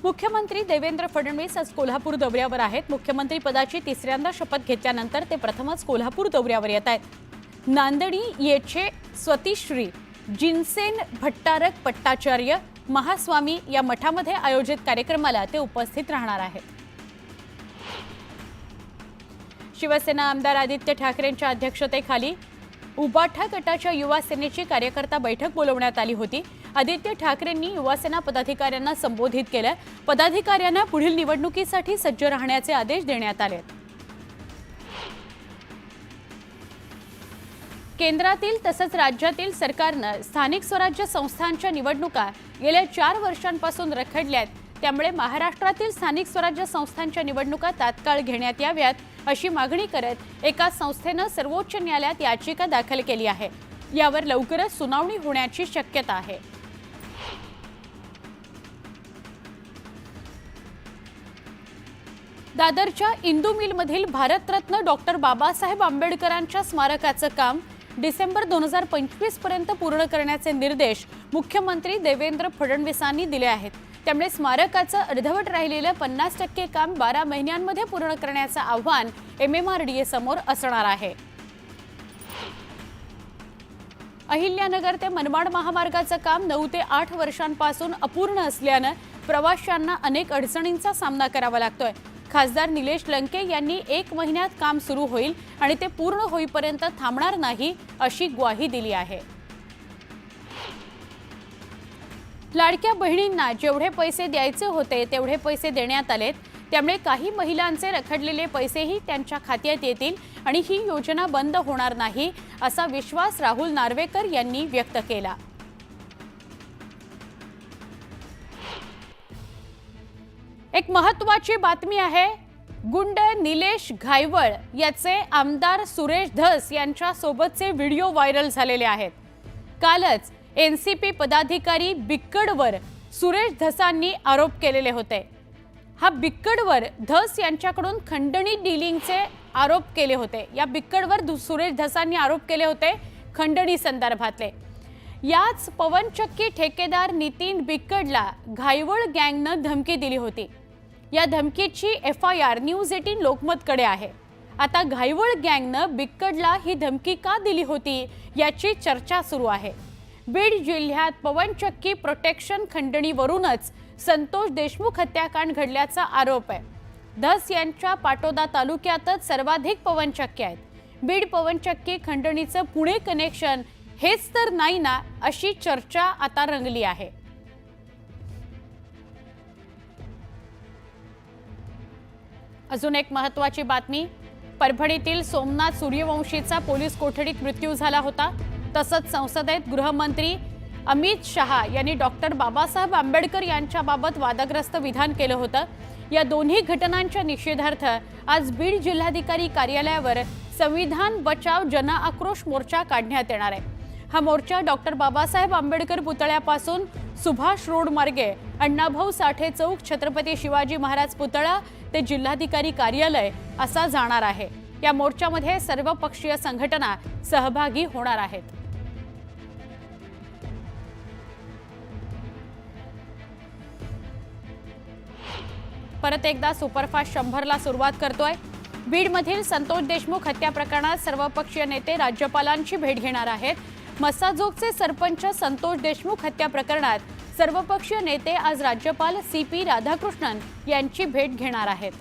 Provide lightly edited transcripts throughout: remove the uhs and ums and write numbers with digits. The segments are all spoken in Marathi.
मुख्यमंत्री देवेंद्र फडणवीस आज कोल्हापूर दौऱ्यावर आहेत। मुख्यमंत्री पदाची तिसऱ्यांदा शपथ घेतल्यानंतर ते प्रथमच कोल्हापूर दौऱ्यावर येत आहेत। नांदणी येथे स्वतिश्री जिनसेन भट्टारक पट्टाचार्य महास्वामी या मठामध्ये आयोजित कार्यक्रमाला ते उपस्थित राहणार आहेत। शिवसेना आमदार आदित्य ठाकरेंच्या अध्यक्षतेखाली उबाठा गटाच्या युवा सेनेची कार्यकर्ता बैठक बोलवण्यात आली होती। आदित्य ठाकरेंनी युवासेना पदाधिकाऱ्यांना संबोधित केले। पदाधिकाऱ्यांना पुढील निवडणुकीसाठी सज्ज राहण्याचे आदेश देण्यात आले। केंद्रातील तसंच राज्यातील सरकारने स्थानिक स्वराज्य संस्थांच्या निवडणुका गेल्या 4 वर्षांपासून रखडल्यात। त्यामुळे महाराष्ट्रातील स्थानिक स्वराज्य संस्थांच्या निवडणुका तात्काळ घेण्यात याव्यात अशी मागणी करत एका संस्थेने सर्वोच्च न्यायालयात याचिका दाखल केली आहे। यावर लवकरच सुनावणी होण्याची शक्यता आहे। दादरच्या इंदू मिलमधील भारतरत्न डॉक्टर बाबासाहेब आंबेडकरांच्या स्मारकाचे काम डिसेंबर 2025 पर्यंत पूर्ण करण्याचे निर्देश मुख्यमंत्री देवेंद्र फडणवीसांनी दिले आहेत। त्यामुळे स्मारकाचे अर्धवट राहिलेले 50% काम 12 महिन्यांमध्ये पूर्ण करण्याचे आव्हान MMRDA समोर असणार आहे। अहिल्यानगर ते मनमाड महामार्गाचे काम 9 ते 8 वर्षांपासून अपूर्ण असल्याने प्रवाशांना अनेक अडचणींचा सामना करावा लागतोय। खासदार निलेश लंके यांनी 1 महिन्यात काम सुरू होईल आणि ते पूर्ण होईपर्यंत थांबणार नाही अशी ग्वाही दिली आहे। लाडक्या बहिणींना जेवढे पैसे द्यायचे होते तेवढे पैसे देण्यात आलेत। त्यामुळे काही महिलांचे रखडलेले पैसेही त्यांच्या खात्यात येतील आणि ही योजना बंद होणार नाही असा विश्वास राहुल नार्वेकर यांनी व्यक्त केला। एक महत्त्वाची बातमी आहे। गुंड निलेश घायवळ याचे आमदार सुरेश धस यांच्या सोबतचे व्हिडिओ व्हायरल झालेले आहेत। कालच NCP पदाधिकारी बिक्कडवर सुरेश धसांनी आरोप केलेले होते। हा बिक्कडवर धस यांच्याकडून खंडणी डीलिंगचे आरोप केले होते। या बिक्कडवर सुरेश धसांनी आरोप केले होते खंडणी संदर्भातले। याच पवनचक्की ठेकेदार नितीन बिक्कडला घायवळ गँगने धमकी दिली होती। या धमकीची FIR न्यूज 18 लोकमतकडे आहे। आता घायवळ गँगने बिक्कडला ही धमकी का दिली होती याची चर्चा सुरू आहे। बीड जिल्ह्यात पवनचक्की प्रोटेक्शन खंडणीवरूनच संतोष देशमुख हत्याकांड घडल्याचा आरोप आहे। धस यांच्या पाटोदा तालुक्यातच सर्वाधिक पवनचक्की आहेत। बीड पवनचक्की खंडणीचं पुणे कनेक्शन हेच तर नाही ना अशी चर्चा आता रंगली आहे। अजून एक महत्त्वाची बातमी, परभणीतील सोमनाथ सूर्यवंशीचा पोलीस कोठडीत मृत्यू झाला होता। तसंच संसदेत गृहमंत्री अमित शहा यांनी डॉक्टर बाबासाहेब आंबेडकर यांच्याबाबत वादग्रस्त विधान केलं होतं। या दोन्ही घटनांच्या निषेधार्थ आज बीड जिल्हाधिकारी कार्यालयावर संविधान बचाव जन आक्रोश मोर्चा काढण्यात येणार आहे। हा मोर्चा डॉक्टर बाबासाहेब आंबेडकर पुतळ्यापासून सुभाष रोड मार्गे अण्णाभाऊ साठे चौक छत्रपती शिवाजी महाराज पुतळा ते जिल्हाधिकारी कार्यालय असा जाणार आहे। या मोर्चामध्ये सर्व पक्षीय संघटना सहभागी होणार आहेत। परत एकदा सुपरफास्ट 100ला सुरुवात करतोय। बीडमधील संतोष देशमुख हत्या प्रकरणात सर्वपक्षीय नेते राज्यपालांची भेट घेणार आहेत। मस्साजोगचे सरपंच संतोष देशमुख हत्या प्रकरणात सर्वपक्षीय नेते आज राज्यपाल CP राधाकृष्णन यांची भेट घेणार आहेत।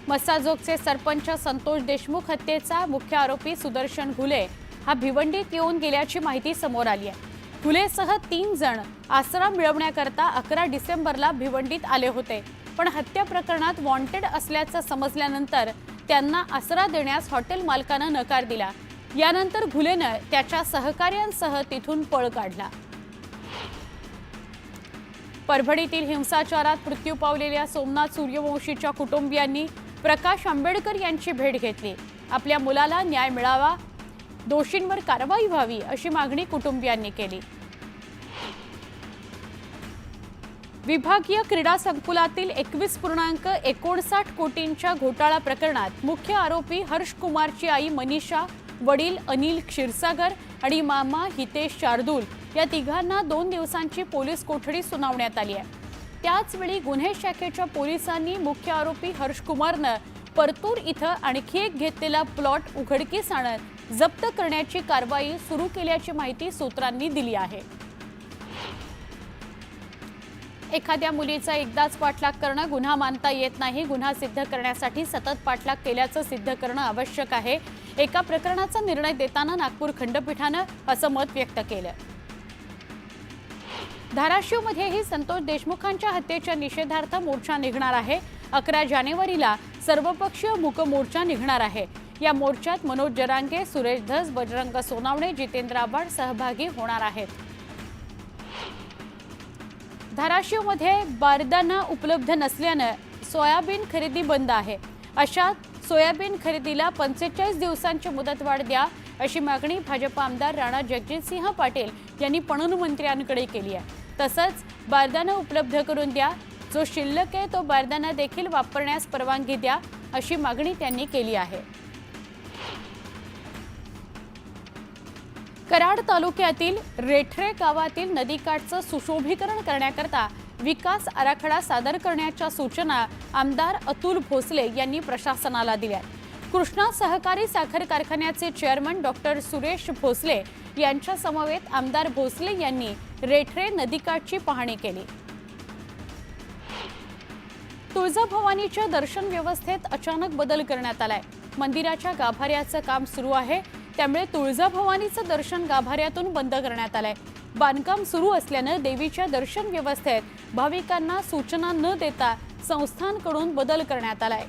मस्साजोगचे सरपंच संतोष देशमुख हत्येचा मुख्य आरोपी सुदर्शन घुले हा भिवंडीत येऊन गेल्याची माहिती समोर आली आहे। घुलेसह 3 जण आसरा मिळवण्याकरता 11 डिसेंबरला भिवंडीत आले होते, पण हत्या प्रकरणात वॉन्टेड असल्याचं समजल्यानंतर त्यांना आसरा देण्यास हॉटेल मालकाने नकार दिला। यानंतर घुलेने त्याच्या सहकार्यांसह तिथून पळ काढला। परभणीतील हिंसाचारात मृत्यू पावलेल्या सोमनाथ सूर्यवंशीच्या कुटुंबियांनी प्रकाश आंबेडकर यांची भेट घेतली। आपल्या मुलाला न्याय मिळावा, दोषींवर कारवाई व्हावी अशी मागणी कुटुंबियांनी केली। विभागीय क्रीडा संकुलातील 21.59 कोटींच्या घोटाळा प्रकरणात मुख्य आरोपी हर्ष कुमारची आई मनीषा, वडील अनिल क्षीरसागर आणि मामा हितेश शार्दूल या तिघांना 2 दिवसांची पोलीस कोठडी सुनावण्यात आली आहे। त्याचवेळी गुन्हे शाखेच्या पोलिसांनी मुख्य आरोपी हर्षकुमारनं परतूर इथं आणखी एक घेतलेला प्लॉट उघडकीस आणत जप्त करण्याची कारवाई सुरू केल्याची माहिती सूत्रांनी दिली आहे। एखाद्या मुलीचा एकदाच पाठलाग करणं गुन्हा मानता येत नाही। गुन्हा सिद्ध करण्यासाठी सतत पाठलाग केल्याचं सिद्ध करणं आवश्यक आहे। एका प्रकरणाचा निर्णय देताना नागपूर खंडपीठानं असं मत व्यक्त केलं। धाराशिवमध्येही संतोष देशमुखांच्या हत्येच्या निषेधार्थ मोर्चा निघणार आहे। 11 जानेवारीला सर्वपक्षीय मूक मोर्चा निघणार आहे। या मोर्चात मनोज जरांगे, सुरेश धस, बजरंग सोनावणे, जितेंद्र आव्हाड सहभागी होणार आहेत। धाराशिवमध्ये बारदाना उपलब्ध नसल्याने सोयाबीन खरेदी बंद आहे। अशात सोयाबीन खरेदीला 45 दिवसांची मुदतवाढ द्या अशी मागणी भाजप आमदार राणा जगजितसिंह पाटील यांनी पणन मंत्र्यांकडे केली आहे। तसंच बारदाना उपलब्ध करून द्या, जो शिल्लक आहे तो बारदाना देखील वापरण्यास परवानगी द्या अशी मागणी त्यांनी केली आहे। कराड तालुक्यातील रेठरे गावातील नदीकाठचं सुशोभीकरण करण्याकरता विकास आराखडा सादर करण्याच्या सूचना आमदार अतुल भोसले यांनी प्रशासनाला दिल्या। कृष्णा सहकारी साखर कारखान्याचे चेअरमन डॉक्टर सुरेश भोसले यांच्या समवेत आमदार भोसले यांनी रेठरे नदीकाठची पाहणी केली। तुळजाभवानीच्या दर्शन व्यवस्थेत अचानक बदल करण्यात आलाय। मंदिराच्या गाभाऱ्याचं काम सुरू आहे, त्यामुळे तुळजाभवानीचं दर्शन गाभाऱ्यातून बंद करण्यात आलंय। बांधकाम सुरू असल्याने देवीच्या दर्शन व्यवस्थेत भाविकांना सूचना न देता संस्थांकडून बदल करण्यात आलाय।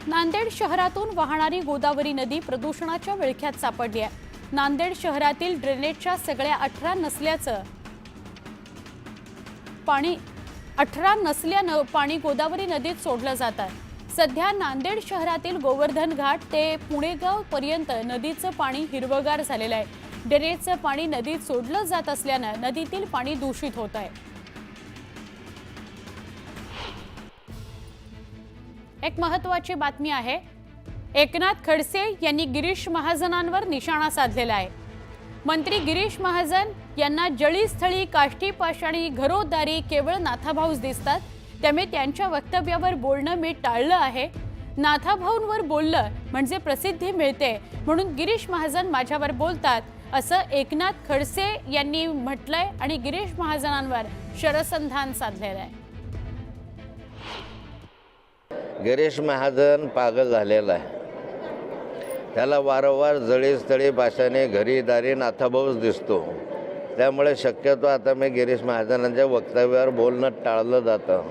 नांदेड शहरातून वाहणारी गोदावरी नदी प्रदूषणाच्या विळख्यात सापडली आहे। नांदेड शहरातील ड्रेनेजच्या सगळ्या 18 नसल्यानं पाणी गोदावरी नदीत सोडलं जातं। सध्या नांदेड शहरातील गोवर्धन घाट ते पुणेगाव पर्यंत नदीचं पाणी हिरवगार झालेलं आहे। ड्रेनेजचं पाणी नदीत सोडलं जात असल्यानं नदीतील पाणी दूषित होत आहे। एक महत्त्वाची बातमी आहे। एकनाथ खडसे यांनी गिरीश महाजनांवर निशाणा साधलेला आहे। मंत्री गिरीश महाजन यांना जळीस्थळी, काष्टी पाषाणी, घरोदारी केवळ नाथाभाऊच दिसतात, त्यामुळे त्यांच्या वक्तव्यावर बोलणं मी टाळलं आहे। नाथाभाऊंवर बोललं म्हणजे प्रसिद्धी मिळते, म्हणून गिरीश महाजन माझ्यावर बोलतात असं एकनाथ खडसे यांनी म्हटलंय आणि गिरीश महाजनांवर शरसंधान साधलेलं आहे। गिरीश महाजन पागल झालेला आहे। त्याला वारंवार जळीस्थळी भाषाने घरीदारी नाथाभाऊच दिसतो, त्यामुळे शक्यतो आता मी गिरीश महाजनांच्या वक्तव्यावर बोलणं टाळलं जातं।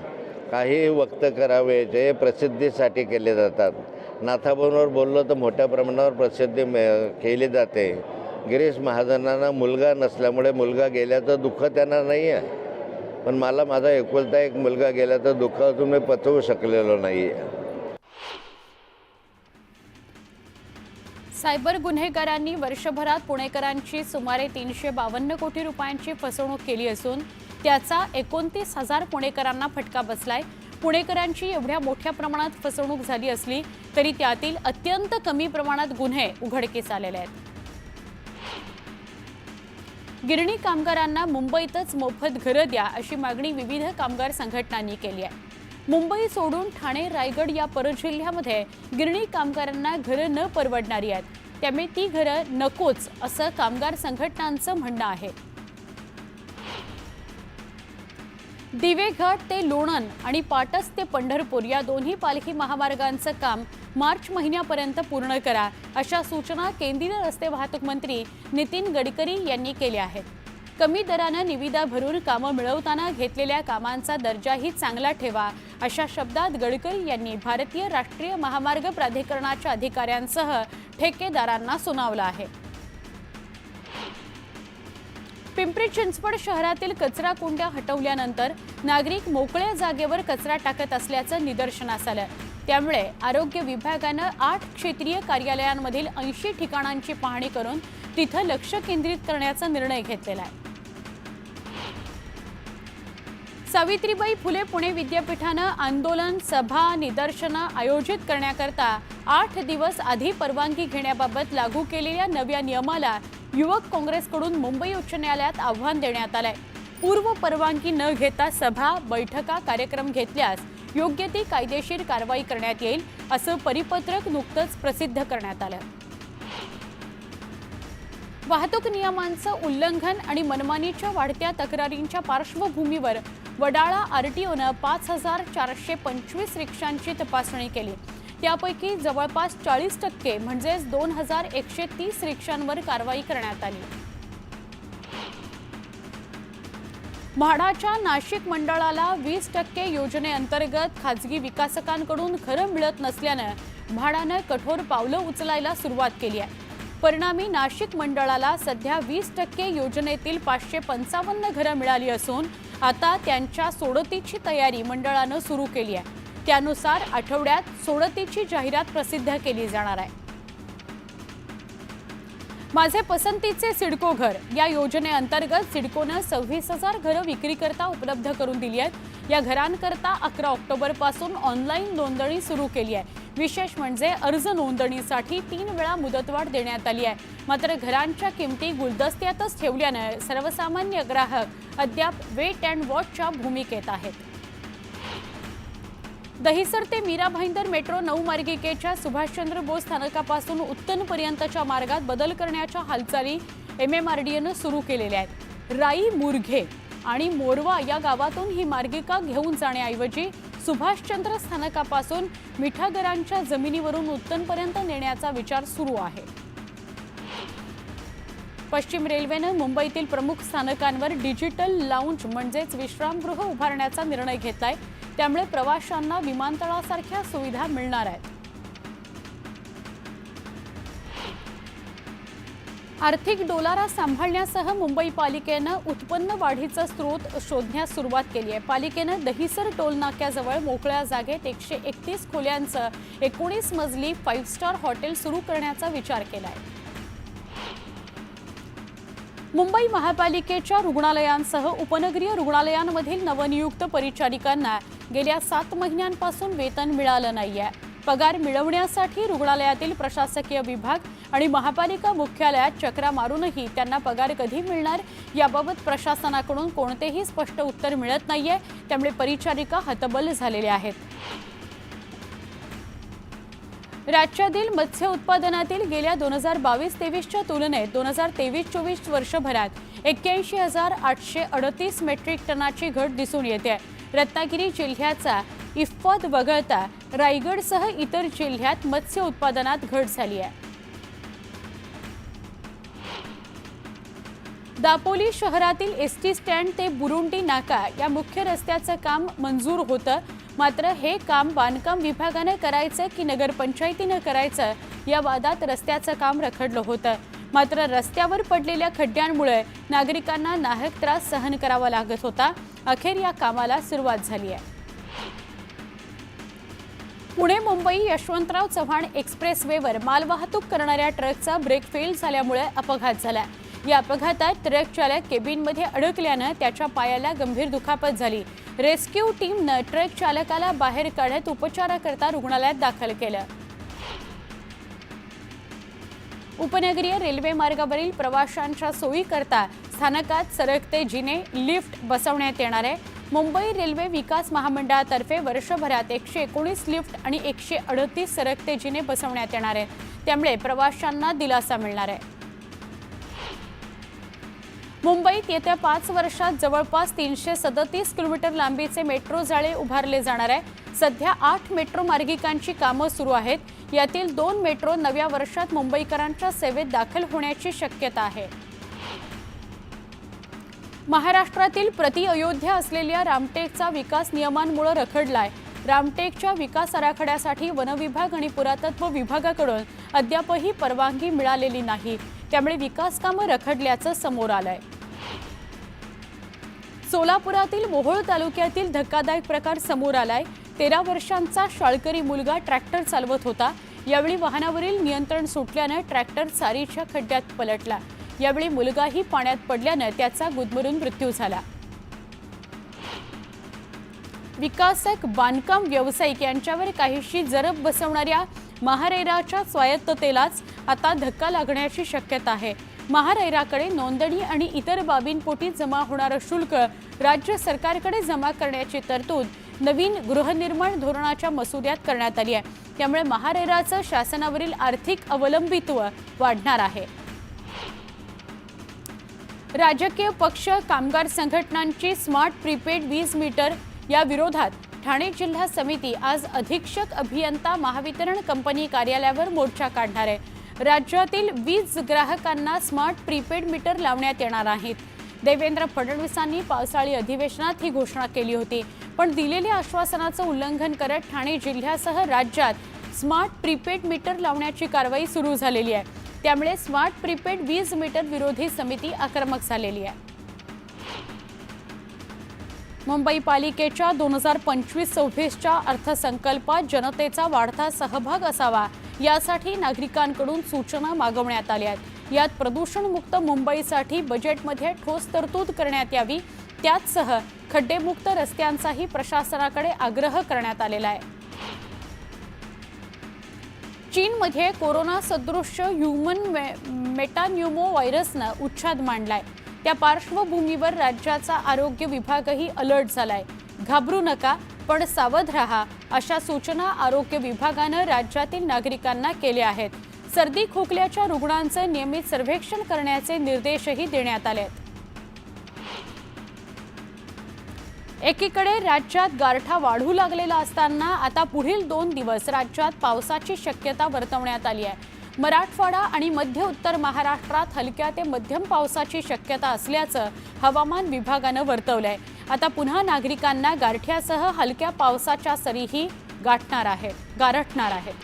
काही वक्त करावे जे प्रसिद्धीसाठी केले जातात। नाथाभाऊंवर बोललं तर मोठ्या प्रमाणावर प्रसिद्धी केली जाते। गिरीश महाजनांना मुलगा नसल्यामुळे मुलगा गेल्याचं दुःख त्यांना नाही आहे, पण मला माझा एकुलता एक मुलगा गेल्याचं दुःख अजून मी पचवू शकलेलो नाही आहे। सायबर गुन्हेगारांनी वर्षभरात पुणेकरांची सुमारे 352 कोटी रुपयांची फसवणूक केली असून त्याचा 29,000 पुणेकरांना फटका बसलाय। पुणेकरांची एवढ्या मोठ्या प्रमाणात फसवणूक झाली असली तरी त्यातील अत्यंत कमी प्रमाणात गुन्हे उघडकीस आलेले आहेत। गिरणी कामगारांना मुंबईतच मोफत घरं द्या अशी मागणी विविध कामगार संघटनांनी केली आहे। मुंबई सोडून ठाणे, रायगड या परजिल्ह्यामध्ये गिरणी कामगारांना घरं न परवडणारी आहेत, त्यामुळे ती घरं नकोच असं कामगार संघटनांचं म्हणणं आहे। दिवेघाट ते लोणंद आणि पाटस ते पंढरपूर या दोन्ही पालखी महामार्गांचं काम मार्च महिन्यापर्यंत पूर्ण करा अशा सूचना केंद्रीय रस्ते वाहतूक मंत्री नितीन गडकरी यांनी केल्या आहेत। कमी दराने निविदा भरून कामं मिळवताना घेतलेल्या कामांचा दर्जाही चांगला ठेवा अशा शब्दात गडकरी यांनी भारतीय राष्ट्रीय महामार्ग प्राधिकरणाच्या अधिकाऱ्यांसह ठेकेदारांना सुनावलं आहे। पिंपरी चिंचवड शहरातील कचरा कुंड्या हटवल्यानंतर नागरिक मोकळ्या जागेवर कचरा टाकत असल्याचं निदर्शनास आलं, त्यामुळे आरोग्य विभागानं 8 क्षेत्रीय कार्यालयांमधील 80 ठिकाणांची पाहणी करून तिथं लक्ष केंद्रित करण्याचा निर्णय घेतलेला आहे। सावित्रीबाई फुले पुणे विद्यापीठानं आंदोलन, सभा, निदर्शनं आयोजित करण्याकरता 8 दिवस आधी परवानगी घेण्याबाबत लागू केलेल्या नव्या नियमाला युवक काँग्रेसकडून मुंबई उच्च न्यायालयात आव्हान देण्यात आलंय। पूर्व परवानगी न घेता सभा, बैठका, कार्यक्रम घेतल्यास योग्य ती कायदेशीर कारवाई करण्यात येईल, असं परिपत्रक नुकतंच प्रसिद्ध करण्यात आलं। वाहतूक नियमांचं उल्लंघन आणि मनमानीच्या वाढत्या तक्रारींच्या पार्श्वभूमीवर वडाळा आरटीओनं 5425 रिक्षांची तपासणी केली। त्यापैकी जवळपास 40% म्हणजेच 2130 रिक्षांवर कारवाई करण्यात आली। म्हाडाच्या नाशिक मंडळाला 20% योजनेअंतर्गत खासगी विकासकांकडून घरं मिळत नसल्यानं म्हाडानं कठोर पावलं उचलायला सुरुवात केली आहे। परिणामी नाशिक मंडळाला सध्या 20% योजनेतील 555 घरं मिळाली असून आता त्यांच्या सोडतीची तयारी मंडळानं सुरू केली आहे। त्यानुसार आठवड्यात सोडतीची जाहिरात प्रसिद्ध केली जाणार आहे। माझे पसंतीचे सिडको घर या योजनेअंतर्गत सिडकोनं 26,000 घरं विक्रीकरता उपलब्ध करून दिली आहेत। या घरांकरता 11 ऑक्टोबर पासून ऑनलाईन नोंदणी सुरू केली आहे। विशेष म्हणजे अर्ज नोंदणीसाठी 3 वेळा मुदतवाढ देण्यात आली आहे। मात्र घरांच्या किमती गुलदस्त्यातच ठेवल्यानं सर्वसामान्य ग्राहक अद्याप वेट अँड वॉचच्या भूमिकेत आहेत। दहिसर ते मीरा भाईंदर मेट्रो 9 मार्गिकेच्या सुभाषचंद्र बोस स्थानकापासून उत्तनपर्यंतच्या मार्गात बदल करण्याच्या हालचाली MMRDAनं सुरू केलेल्या आहेत। राई, मुरघे आणि मोरवा या गावातून ही मार्गिका घेऊन जाण्याऐवजी सुभाषचंद्र स्थानकापासून मिठागरांच्या जमिनीवरून उत्तनपर्यंत नेण्याचा विचार सुरू आहे। पश्चिम रेल्वेनं मुंबईतील प्रमुख स्थानकांवर डिजिटल लाऊंज म्हणजेच विश्रामगृह उभारण्याचा निर्णय घेतलाय। त्यामुळे प्रवाशांना विमानतळासारख्या सुविधा मिळणार आहेत। आर्थिक डोलारा सांभाळण्यासह मुंबई पालिकेनं उत्पन्न वाढीचा स्रोत शोधण्यास सुरुवात केली आहे। पालिकेनं दहिसर टोल नाक्याजवळ मोकळ्या जागेत 131 खोल्यांचं 19 मजली 5 स्टार हॉटेल सुरू करण्याचा विचार केला आहे। मुंबई महापालिकेच्या रुग्णालयांसह उपनगरीय रुग्णालयांमधील नवनियुक्त परिचारिकांना गेल्या 7 महिन्यांपासून वेतन मिळालं नाहीये। पगार मिळवण्यासाठी रुग्णालयातील प्रशासकीय विभाग आणि महापालिका मुख्यालयात चक्रा मारूनही त्यांना पगार कधी मिळणार याबाबत प्रशासनाकडून कोणतेही स्पष्ट उत्तर मिळत नाहीये। त्यामुळे परिचारिका हतबल झालेल्या आहेत। राज्यातील मत्स्य उत्पादनातील गेल्या 2022-23च्या तुलनेत 2023-24 वर्षभरात 81,838 मेट्रिक टनाची घट दिसून येते। रत्नागिरी जिल्ह्याचा इफ्फत वगळता रायगडसह इतर जिल्ह्यात मत्स्य उत्पादनात घट झाली आहे। दापोली शहरातील एसटी स्टँड ते बुरुंडी नाका या मुख्य रस्त्याचं काम मंजूर होतं। मात्र हे काम बांधकाम विभागाने करायचं की नगरपंचायतीने करायचं या वादात रस्त्याचं काम रखडलं होतं। मात्र रस्त्यावर पडलेल्या खड्ड्यांमुळे नागरिकांना नाहक त्रास सहन करावा लागत होता। अखेर या कामाला सुरुवात झाली आहे। पुणे मुंबई यशवंतराव चव्हाण एक्सप्रेसवेवर मालवाहतूक करणाऱ्या ट्रकचा ब्रेक फेल झाल्यामुळे अपघात झाला। या अपघातात ट्रक चालक केबिनमध्ये अडकल्यानं त्याच्या पायाला गंभीर दुखापत झाली। रेस्क्यू टीमनं ट्रक चालकाला बाहेर काढत उपचाराकरता रुग्णालयात दाखल केलं। उपनगरीय रेल्वे मार्गावरील प्रवाशांच्या सोयीकरता स्थानकात सरकते जिने लिफ्ट बसवण्यात येणार आहे। मुंबई रेल्वे विकास महामंडळातर्फे वर्षभरात 119 लिफ्ट आणि 138 सरकते जिने बसवण्यात येणार आहेत। त्यामुळे प्रवाशांना दिलासा मिळणार आहे। मुंबईत येत्या 5 वर्षात जवळपास 337 किलोमीटर लांबीचे मेट्रो जाळे उभारले जाणार आहे। सध्या 8 मेट्रो मार्गिकांची कामं सुरू आहेत। यातील 2 मेट्रो नव्या वर्षात मुंबईकरांच्या सेवेत दाखल होण्याची शक्यता आहे। महाराष्ट्रातील प्रति अयोध्या असलेल्या रामटेकचा विकास नियमांमुळे रखडलाय। रामटेकच्या विकास आराखड्यासाठी वनविभाग आणि पुरातत्व विभागाकडून अद्यापही परवानगी मिळालेली नाही। त्यामुळे विकास कामं रखडल्याचं समोर आलंय। सोलापुरातील मोहोळ तालुक्यातील धक्कादायक प्रकार समोर आलाय। 13 वर्षांचा शाळकरी मुलगा ट्रॅक्टर चालवत होता। यावेळी वाहनावरील नियंत्रण सुटल्याने ट्रॅक्टर सारीच्या खड्ड्यात पलटला। यावेळी मुलगाही पाण्यात पडल्याने त्याचा गुदमरून मृत्यू झाला। विकासक, बांधकाम व्यावसायिक यांच्यावर काहीशी जरब बसवणाऱ्या महारेराच्या स्वायत्ततेलाच आता धक्का लागण्याची शक्यता आहे। महारेराकडे नोंदणी आणि इतर बाबींपोटी जमा होणारं शुल्क राज्य सरकारकडे जमा करण्याची तरतूद नवीन गृहनिर्माण धोरणाच्या मसुद्यात करण्यात आली आहे। त्यामुळे महारेराचं शासनावरील आर्थिक अवलंबित्व वाढणार आहे। राजकीय पक्ष, कामगार संघटनांची स्मार्ट प्रीपेड वीज मीटर या विरोधात ठाणे जिल्हा समिती आज अधीक्षक अभियंता महावितरण कंपनी कार्यालयावर मोर्चा काढणार आहे। राज्यातील वीज ग्राहकांना स्मार्ट प्रीपेड मीटर लावण्यात येणार आहेत। देवेंद्र फडणवीसांनी पावसाळी अधिवेशनात ही घोषणा केली होती, पण दिलेल्या आश्वासनाचं उल्लंघन करत ठाणे जिल्ह्यासह राज्यात स्मार्ट प्रीपेड मीटर लावण्याची कारवाई सुरू झालेली आहे। त्यामुळे स्मार्ट प्रीपेड वीज मीटर विरोधी समिती आक्रमक झालेली आहे। मुंबई पालिकेच्या 2025-26च्या अर्थसंकल्पात जनतेचा वाढता सहभाग असावा यासाठी नागरिकांकडून सूचना मागवण्यात आल्या आहेत। यात प्रदूषणमुक्त मुंबईसाठी बजेटमध्ये ठोस तरतूद करण्यात यावी, त्याचसह खड्डेमुक्त रस्त्यांचाही प्रशासनाकडे आग्रह करण्यात आलेला आहे। चीनमध्ये कोरोना सदृश्य ह्युमन मेटान्यूमो व्हायरसनं उच्छाद मांडलाय। त्या पार्श्वभूमीवर राज्याचा आरोग्य विभागही अलर्ट झालाय। घाबरू नका, पण सावध राहा अशा सूचना आरोग्य विभागानं राज्यातील नागरिकांना केल्या आहेत। सर्दी खोकल्याच्या रुग्णांचं नियमित सर्वेक्षण करण्याचे निर्देशही देण्यात आले आहेत। एकीकडे राज्यात गारठा वाढू लागलेला असताना आता पुढील 2 दिवस राज्यात पावसाची शक्यता वर्तवण्यात आली आहे। मराठवाडा आणि मध्य उत्तर महाराष्ट्रात हलक्या ते मध्यम पावसाची शक्यता असल्याचं हवामान विभागानं वर्तवलंय। आता पुन्हा नागरिकांना गारठ्यासह हलक्या पावसाच्या सरीही गारठणार आहेत।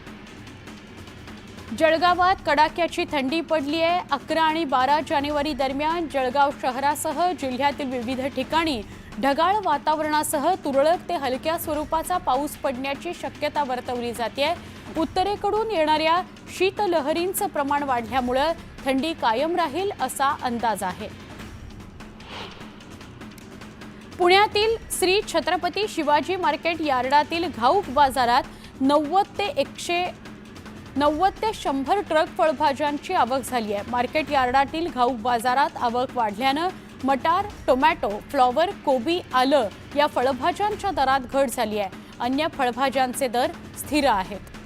जळगावात कडाक्याची थंडी पडली आहे। 11 आणि 12 जानेवारी दरम्यान जळगाव शहरासह जिल्ह्यातील विविध ठिकाणी ढगाळ वातावरणासह तुरळक ते हलक्या स्वरूपाचा पाऊस पडण्याची शक्यता वर्तवली जाते। उत्तरेकडून येणाऱ्या शीतलहरींचं प्रमाण वाढल्यामुळे थंडी कायम राहील असा अंदाज आहे। पुण्यातील श्री छत्रपती शिवाजी मार्केट यार्डातील घाऊक बाजारात 90 ते 100 ट्रक फळभाज्यांची आवक झाली आहे। मार्केट यार्डातील घाऊक बाजारात आवक वाढल्यानं मटार, टोमॅटो, फ्लॉवर, कोबी, आलं या फळभाज्यांच्या दरात घट झाली आहे। अन्य फळभाज्यांचे दर स्थिर आहेत।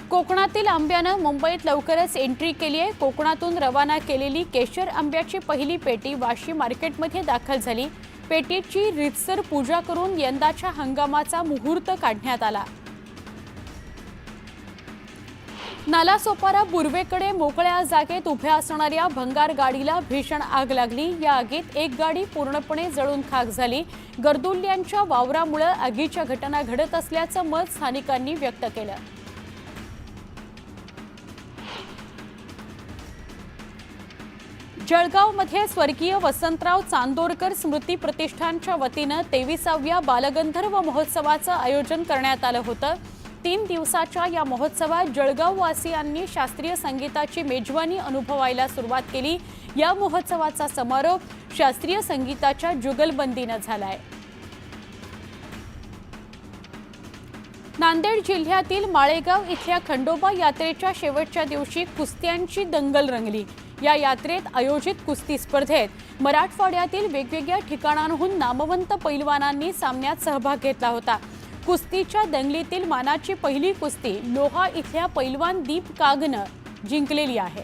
कोकणातील आंब्यानं मुंबईत लवकरच एंट्री केली आहे। कोकणातून रवाना केलेली केशर आंब्याची पहिली पेटी वाशी मार्केटमध्ये दाखल झाली। पेटीची रीतसर पूजा करून यंदाच्या हंगामाचा मुहूर्त काढण्यात आला। नालासोपारा बुर्वेकडे मोकळ्या जागेत उभ्या असणाऱ्या भंगार गाडीला भीषण आग लागली। या आगीत एक गाडी पूर्णपणे जळून खाक झाली। गर्दुल्ल्यांच्या वावरामुळे आगीच्या घटना घडत असल्याचं मत स्थानिकांनी व्यक्त केलं। जळगावमध्ये स्वर्गीय वसंतराव चांदोरकर स्मृती प्रतिष्ठानच्या वतीनं 23व्या बालगंधर्व महोत्सवाचं आयोजन करण्यात आलं होतं। 3 दिवसाच्या या महोत्सवात जळगाववासियांनी शास्त्रीय संगीताची मेजवानी अनुभवायला सुरुवात केली। या महोत्सवाचा समारोप शास्त्रीय संगीताच्या जुगलबंदीनं झालाय। नांदेड जिल्ह्यातील माळेगाव इथल्या खंडोबा यात्रेच्या शेवटच्या दिवशी कुस्त्यांची दंगल रंगली। या यात्रेत आयोजित कुस्ती स्पर्धेत मराठवाड्यातील वेगवेगळ्या ठिकाणांहून नामवंत पैलवानांनी सामन्यात सहभाग घेतला होता। कुस्तीच्या दंगलीतील मानाची पहिली कुस्ती लोहा इथल्या पैलवान दीप कागनं जिंकलेली आहे।